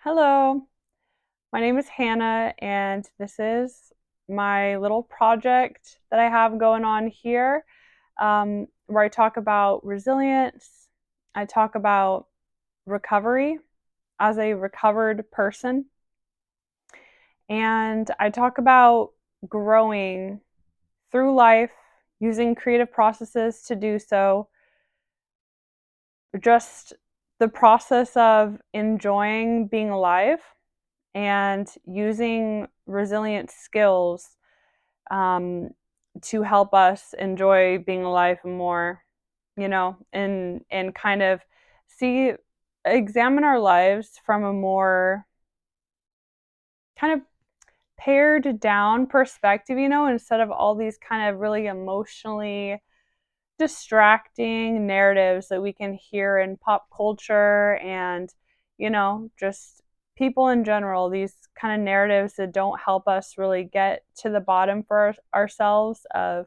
Hello, my name is Hannah, and this is my little project that I have going on here, where I talk about resilience. I talk about recovery as a recovered person, and I talk about growing through life using creative processes to do so. Just the process of enjoying being alive and using resilient skills um, to help us enjoy being alive more, and kind of see examine our lives from a more kind of pared down perspective, instead of all these kind of really emotionally distracting narratives that we can hear in pop culture and, just people in general, these kind of narratives that don't help us really get to the bottom for ourselves of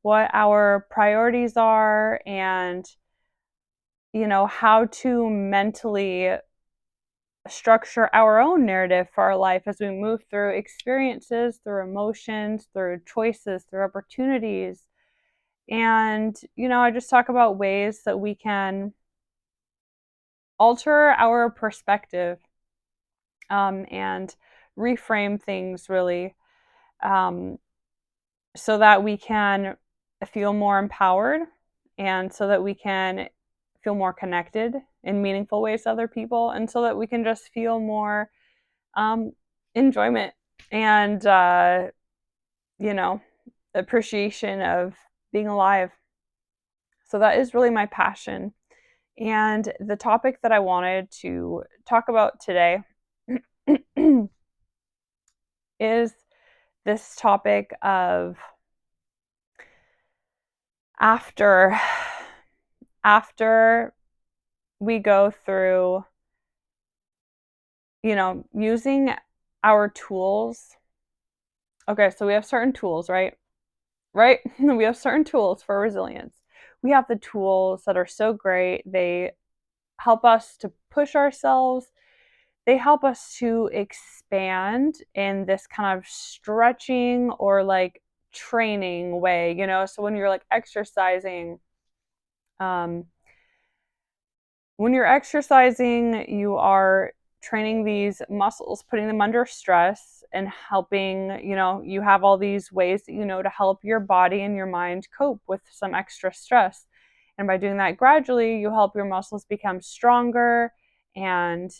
what our priorities are and, how to mentally structure our own narrative for our life as we move through experiences, through emotions, through choices, through opportunities. And, I just talk about ways that we can alter our perspective and reframe things really, um, so that we can feel more empowered and so that we can feel more connected in meaningful ways to other people and so that we can just feel more um, enjoyment and, you know, appreciation of being alive. So that is really my passion. And the topic that I wanted to talk about today is this topic of after after we go through, using our tools. Okay, so we have certain tools, right? Right? We have certain tools for resilience. We have the tools that are so great. They help us to push ourselves. They help us to expand in this kind of stretching or like training way, So um, when you're exercising, you are training these muscles, putting them under stress and helping, you have all these ways that to help your body and your mind cope with some extra stress. And by doing that gradually, you help your muscles become stronger and,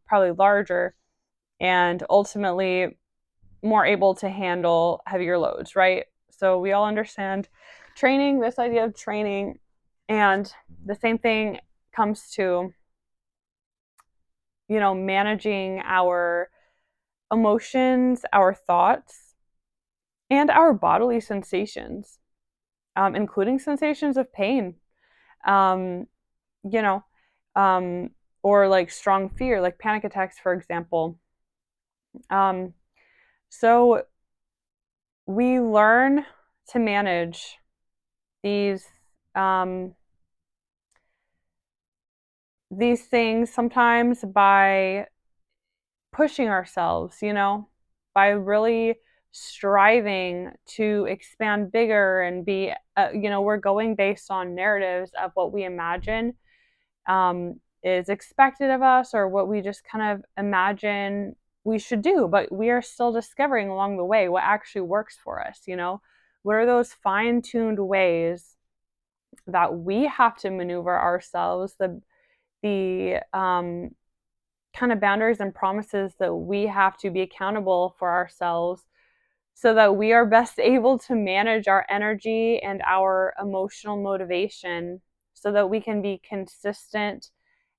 probably larger and ultimately more able to handle heavier loads, right? So we all understand training, this idea of training, and the same thing comes to, managing our emotions, our thoughts, and our bodily sensations, including sensations of pain, um, you know, um, or like strong fear, like panic attacks, for example. Um, so we learn to manage these um, these things sometimes by pushing ourselves, by really striving to expand bigger and be, we're going based on narratives of what we imagine is expected of us or what we just kind of imagine we should do. But we are still discovering along the way what actually works for us, What are those fine tuned ways that we have to maneuver ourselves, the kind of boundaries and promises that we have to be accountable for ourselves so that we are best able to manage our energy and our emotional motivation so that we can be consistent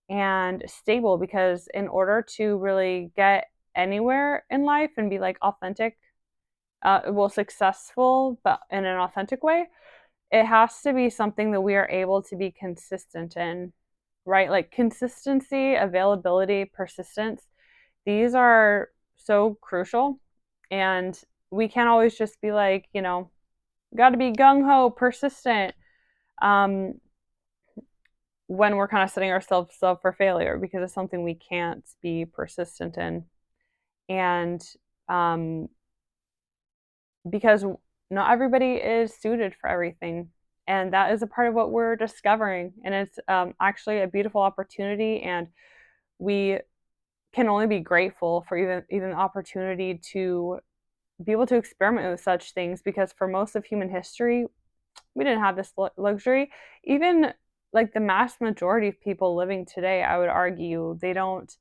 and stable, because in order to really get anywhere in life and be like authentic, successful but in an authentic way, it has to be something that we are able to be consistent in, right? Like consistency, availability, persistence, these are so crucial. And we can't always just be like, got to be gung ho, persistent. Um, when we're kind of setting ourselves up for failure because it's something we can't be persistent in. And um, because not everybody is suited for everything. And that is a part of what we're discovering. And it's actually a beautiful opportunity. And we can only be grateful for even the opportunity to be able to experiment with such things because for most of human history, we didn't have this luxury. Even like the mass majority of people living today, I would argue, they don't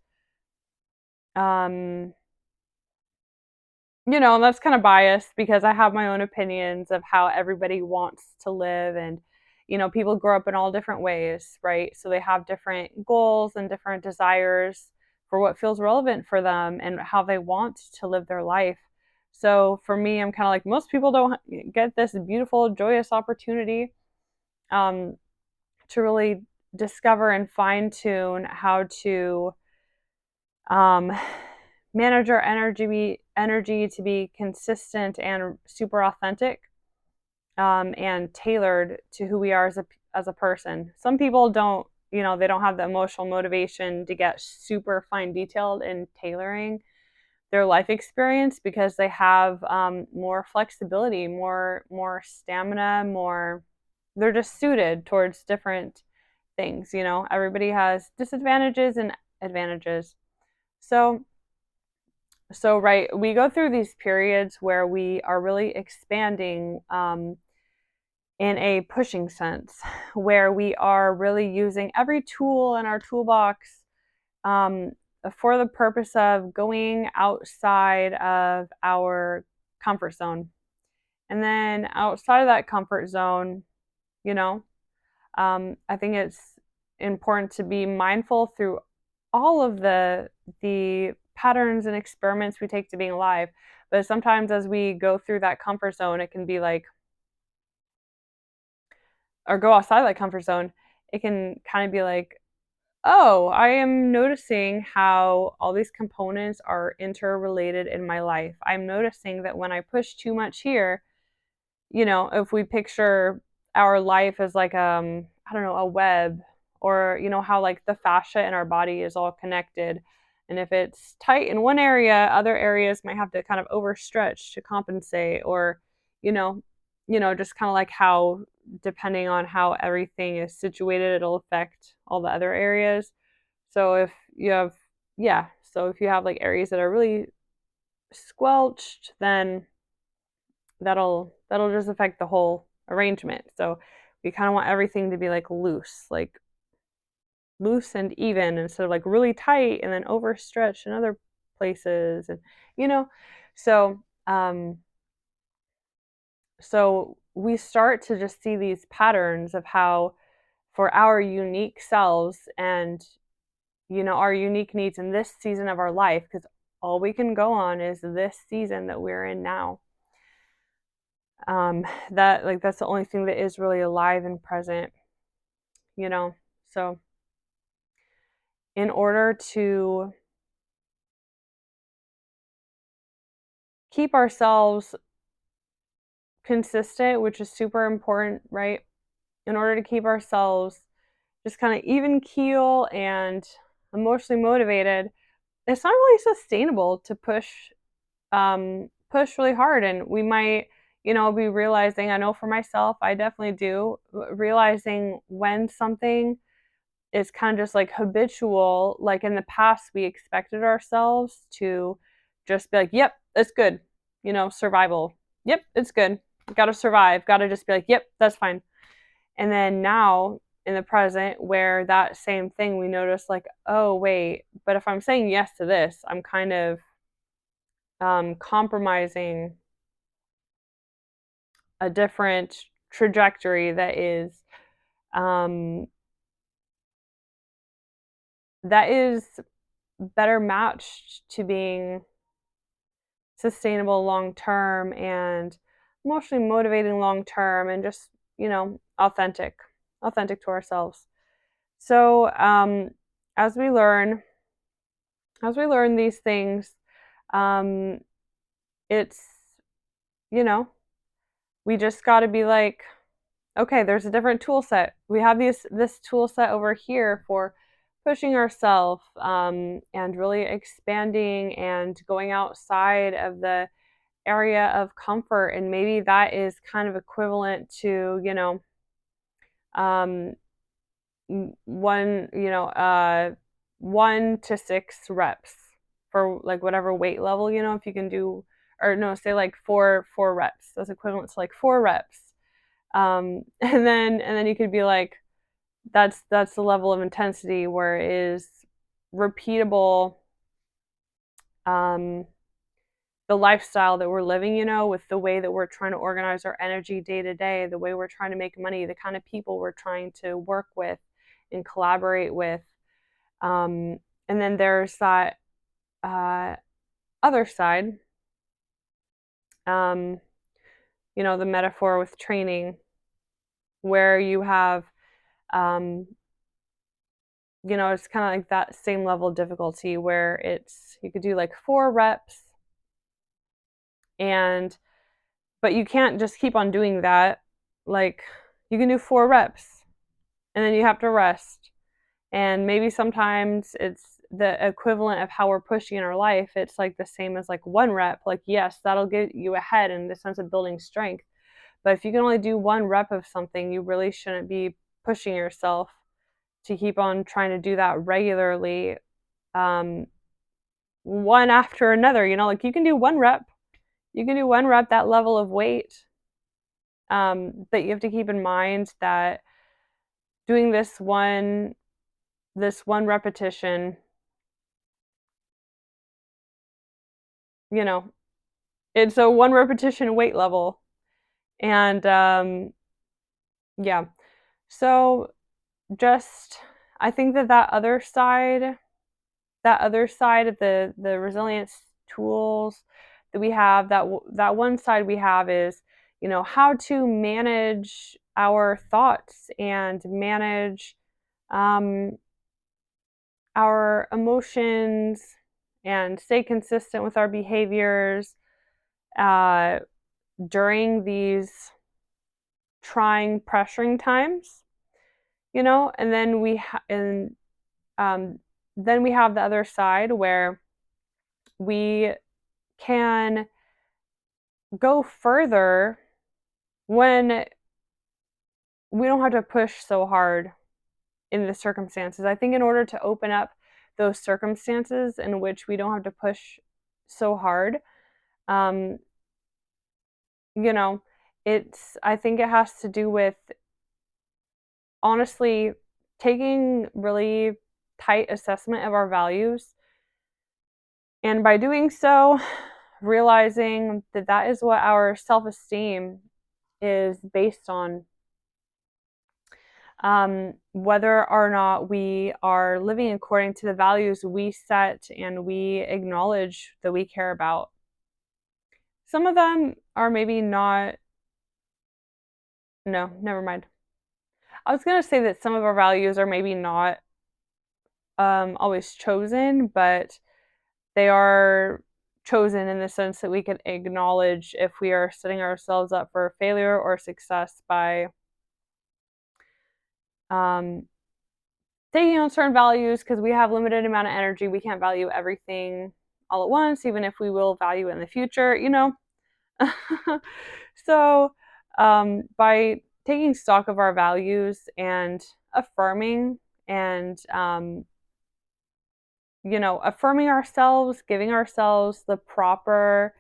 um and that's kind of biased because I have my own opinions of how everybody wants to live. And people grow up in all different ways, right? So they have different goals and different desires for what feels relevant for them and how they want to live their life. So for me, I'm kind of like most people don't get this beautiful, joyous opportunity um, to really discover and fine tune how to um, manage our energy to be consistent and super authentic, and tailored to who we are as a person. Some people don't, they don't have the emotional motivation to get super fine detailed in tailoring their life experience because they have more flexibility, more stamina, more. They're just suited towards different things. Everybody has disadvantages and advantages. So right, we go through these periods where we are really expanding in a pushing sense, where we are really using every tool in our toolbox um, for the purpose of going outside of our comfort zone. And then outside of that comfort zone, you know, I think it's important to be mindful through all of the patterns and experiments we take to being alive. But sometimes as we go through that comfort zone, it can be like, or go outside that comfort zone, it can kind of be like, oh, I am noticing how all these components are interrelated in my life. I'm noticing that when I push too much here, if we picture our life as like I don't know, a web, or how like the fascia in our body is all connected. And if it's tight in one area, other areas might have to kind of overstretch to compensate, or you know, just kind of like how depending on how everything is situated, it'll affect all the other areas. So if you have yeah, so if you have like areas that are really squelched, then that'll just affect the whole arrangement. So we kind of want everything to be like loose and even instead of like really tight and then overstretched in other places. And you know so um so we start to just see these patterns of how for our unique selves and our unique needs in this season of our life, because all we can go on is this season that we're in now. That's the only thing that is really alive and present. So in order to keep ourselves consistent, which is super important, right? In order to keep ourselves just kind of even keel and emotionally motivated, it's not really sustainable to push really hard. And we might be realizing, I know for myself, I definitely do, realizing when something is kind of just like habitual. Like in the past, we expected ourselves to just be like, yep, it's good. Survival. Yep, it's good. Got to survive. Got to just be like, yep, that's fine. And then now in the present, where that same thing, we notice like, oh, wait, but if I'm saying yes to this, I'm kind of compromising a different trajectory um, that is better matched to being sustainable long term and emotionally motivating long term and just authentic to ourselves. So as we learn these things, um, it's we just got to be like okay, there's a different tool set. We have this tool set over here for pushing ourselves, and really expanding and going outside of the area of comfort. And maybe that is kind of equivalent to, um, one, 1 to 6 reps for like whatever weight level, if you can do, or no, say like four reps. That's equivalent to like 4 reps. And then you could be like, that's the level of intensity where it is repeatable, um, the lifestyle that we're living, with the way that we're trying to organize our energy day to day, the way we're trying to make money, the kind of people we're trying to work with and collaborate with. Um, and then there's that other side, um, the metaphor with training, where you have, um, it's kind of like that same level of difficulty where you could do like 4 reps, and but you can't just keep on doing that. Like, you can do 4 reps and then you have to rest. And maybe sometimes it's the equivalent of how we're pushing in our life. It's like the same as like 1 rep. Like, yes, that'll get you ahead in the sense of building strength. But if you can only do 1 rep of something, you really shouldn't be pushing yourself to keep on trying to do that regularly, um, one after another. Like, you can do 1 rep. You can do 1 rep, that level of weight. But you have to keep in mind that doing this one repetition, you know, it's a 1 repetition weight level. And yeah. So just, I think that other side of the resilience tools that we have, that one side we have is, how to manage our thoughts and manage, um, our emotions, and stay consistent with our behaviors, uh, during these trying, pressuring times, and um, then we have the other side where we can go further when we don't have to push so hard in the circumstances. I think in order to open up those circumstances in which we don't have to push so hard, um, you know, I think it has to do with, honestly, taking really tight assessment of our values. And by doing so, realizing that that is what our self esteem is based on, whether or not we are living according to the values we set and we acknowledge that we care about. Some of them are maybe not, no, never mind. I was going to say that some of our values are maybe not, always chosen, but they are chosen in the sense that we can acknowledge if we are setting ourselves up for failure or success by, um, taking on certain values, because we have limited amount of energy. We can't value everything all at once, even if we will value it in the future. So, by taking stock of our values and affirming and, affirming ourselves, giving ourselves the proper,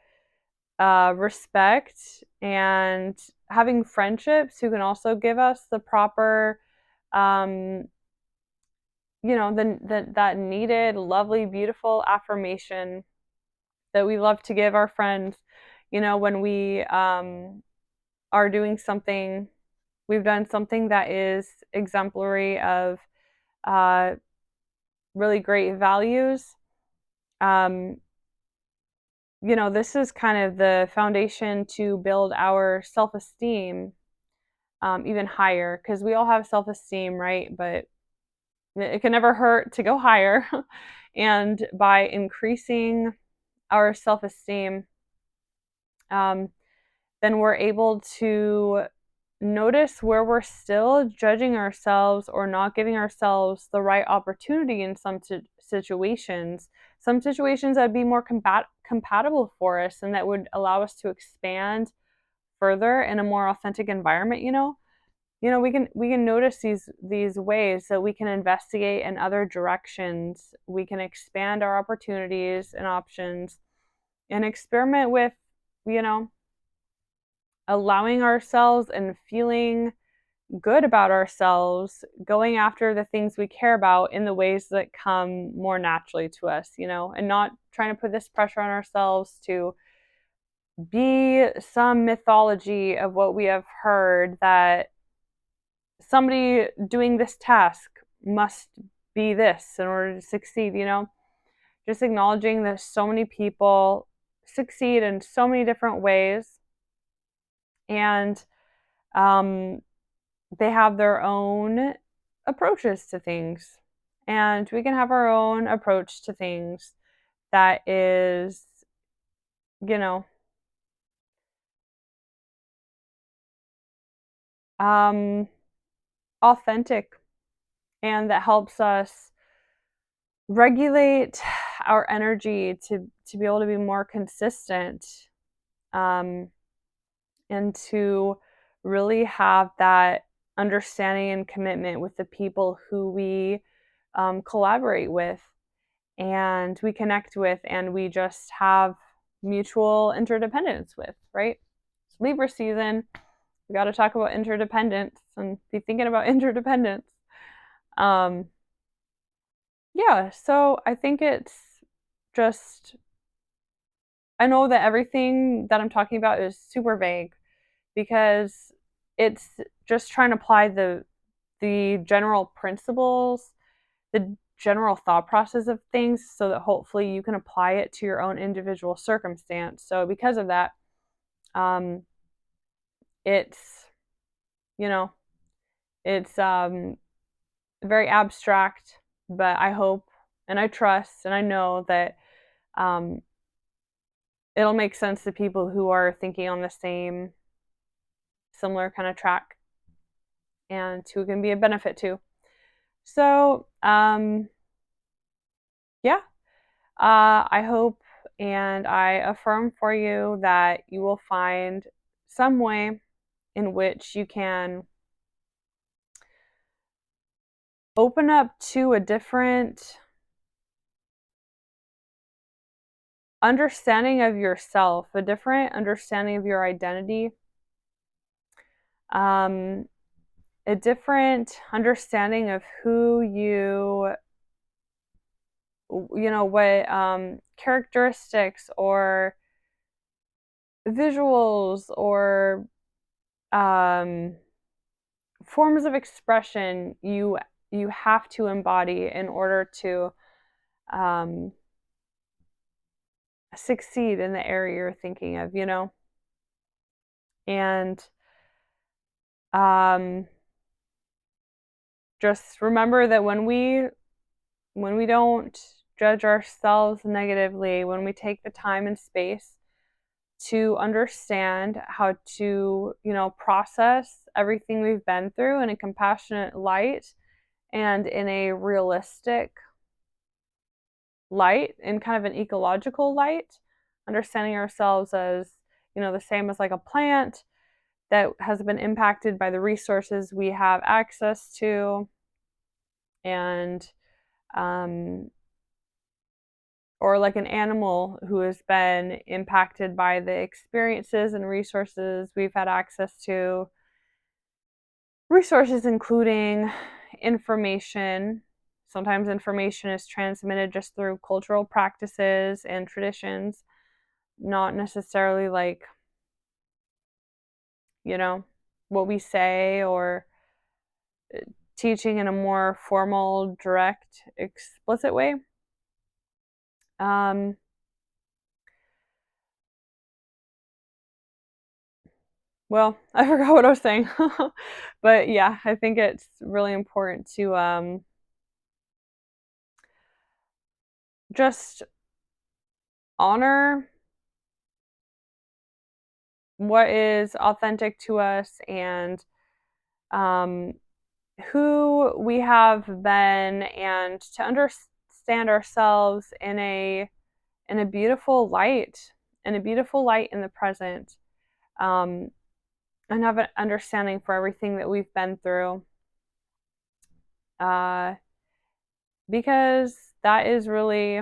respect, and having friendships who can also give us the proper, um, that needed, lovely, beautiful affirmation that we love to give our friends, when we, are doing something, we've done something that is exemplary of, uh, really great values. Um, this is kind of the foundation to build our self esteem, even higher, because we all have self esteem, right? But it can never hurt to go higher. And by increasing our self esteem, then we're able to notice where we're still judging ourselves or not giving ourselves the right opportunity in situations. Some situations that would be more compatible for us and that would allow us to expand further in a more authentic environment, we can notice these ways that we can investigate in other directions. We can expand our opportunities and options and experiment with, you know, allowing ourselves and feeling good about ourselves, going after the things we care about in the ways that come more naturally to us, and not trying to put this pressure on ourselves to be some mythology of what we have heard that somebody doing this task must be this in order to succeed. Just acknowledging that so many people succeed in so many different ways, and um, they have their own approaches to things. And we can have our own approach to things that is, you know, um, authentic, and that helps us regulate our energy to be able to be more consistent, um, and to really have that understanding and commitment with the people who we collaborate with and we connect with and we just have mutual interdependence with, right? It's Libra season. We got to talk about interdependence and be thinking about interdependence. Um, yeah, so I think it's just, I know that everything that I'm talking about is super vague because it's just trying to apply the general principles, the general thought process of things so that hopefully you can apply it to your own individual circumstance. So because of that, um, it's, you know, it's very abstract, but I hope and I trust and I know that um, it'll make sense to people who are thinking on the same similar kind of track and who can be a benefit to. So, yeah, I hope and I affirm for you that you will find some way in which you can open up to a different understanding of yourself, a different understanding of your identity, um, a different understanding of who what characteristics or visuals or um, forms of expression you have to embody in order to um, succeed in the area you're thinking of, and um, just remember that when we don't judge ourselves negatively, when we take the time and space to understand how to, process everything we've been through in a compassionate light and in a realistic light, in kind of an ecological light, understanding ourselves as, the same as like a plant that has been impacted by the resources we have access to, and or like an animal who has been impacted by the experiences and resources we've had access to. Resources including information. Sometimes information is transmitted just through cultural practices and traditions, not necessarily like, what we say or teaching in a more formal, direct, explicit way. Um, well, I forgot what I was saying. But yeah, I think it's really important to just honor what is authentic to us, and um, who we have been, and to understand ourselves in a beautiful light, in the present, um, and have an understanding for everything that we've been through, uh, because that is really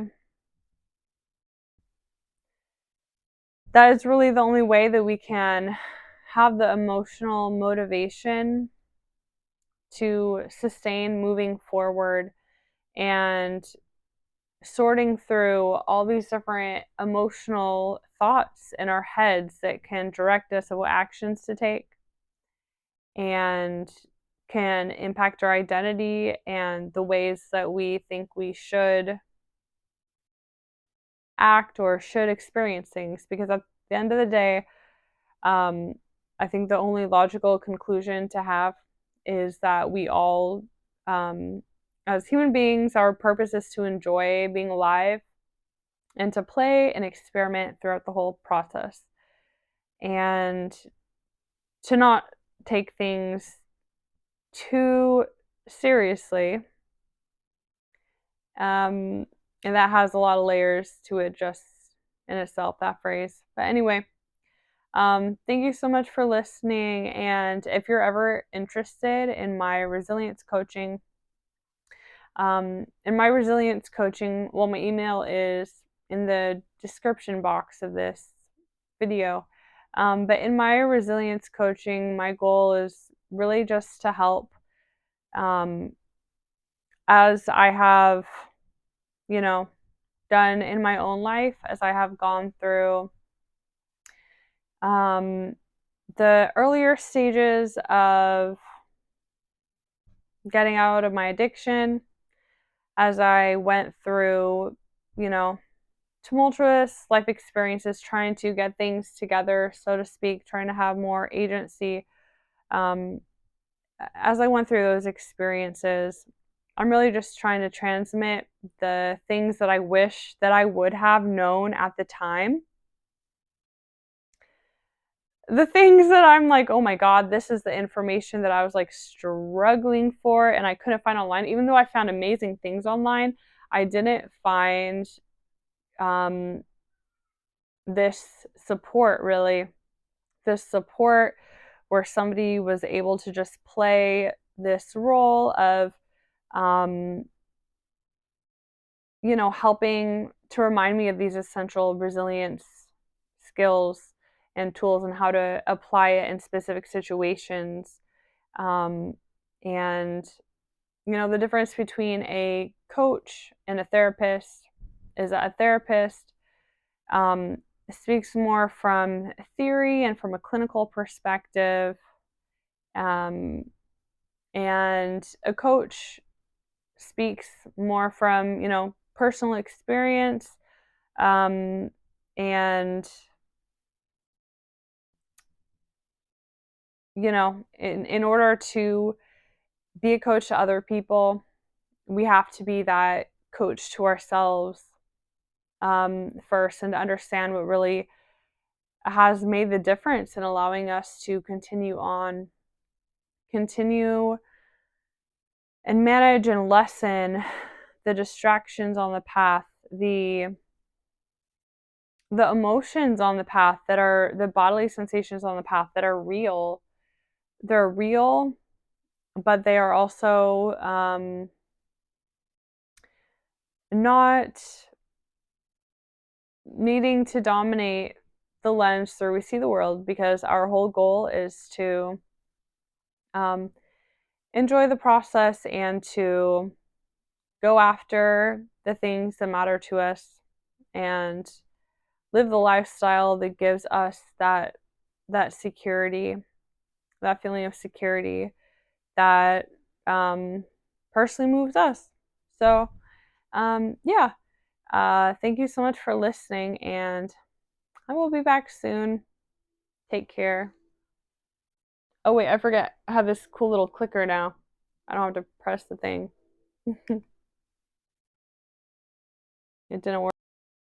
the only way that we can have the emotional motivation to sustain moving forward and sorting through all these different emotional thoughts in our heads that can direct us of what actions to take and can impact our identity and the ways that we think we should act or should experience things. Because at the end of the day, um, I think the only logical conclusion to have is that we all, as human beings, our purpose is to enjoy being alive and to play and experiment throughout the whole process, and to not take things too seriously. And that has a lot of layers to it just in itself, that phrase. But anyway, thank you so much for listening. And if you're ever interested in my resilience coaching, well, my email is in the description box of this video. But in my resilience coaching, my goal is really just to help, as I have, done in my own life, as I have gone through the earlier stages of getting out of my addiction, as I went through, tumultuous life experiences, trying to get things together, so to speak, trying to have more agency. As I went through those experiences, I'm really just trying to transmit the things that I wish that I would have known at the time. The things that I'm like, oh my God, this is the information that I was like struggling for and I couldn't find online. Even though I found amazing things online, I didn't find this support, really. This support where somebody was able to just play this role of, helping to remind me of these essential resilience skills and tools and how to apply it in specific situations. And, the difference between a coach and a therapist is that a therapist speaks more from theory and from a clinical perspective. And a coach speaks more from, personal experience, and in order to be a coach to other people, we have to be that coach to ourselves, first, and to understand what really has made the difference in allowing us to continue and manage and lessen the distractions on the path, the emotions on the path, that are the bodily sensations on the path that are real. They're real, but they are also not needing to dominate the lens through we see the world, because our whole goal is to enjoy the process and to go after the things that matter to us and live the lifestyle that gives us that security, that feeling of security that personally moves us. So, yeah, thank you so much for listening, and I will be back soon. Take care. Oh, wait, I forget. I have this cool little clicker now. I don't have to press the thing. It didn't work.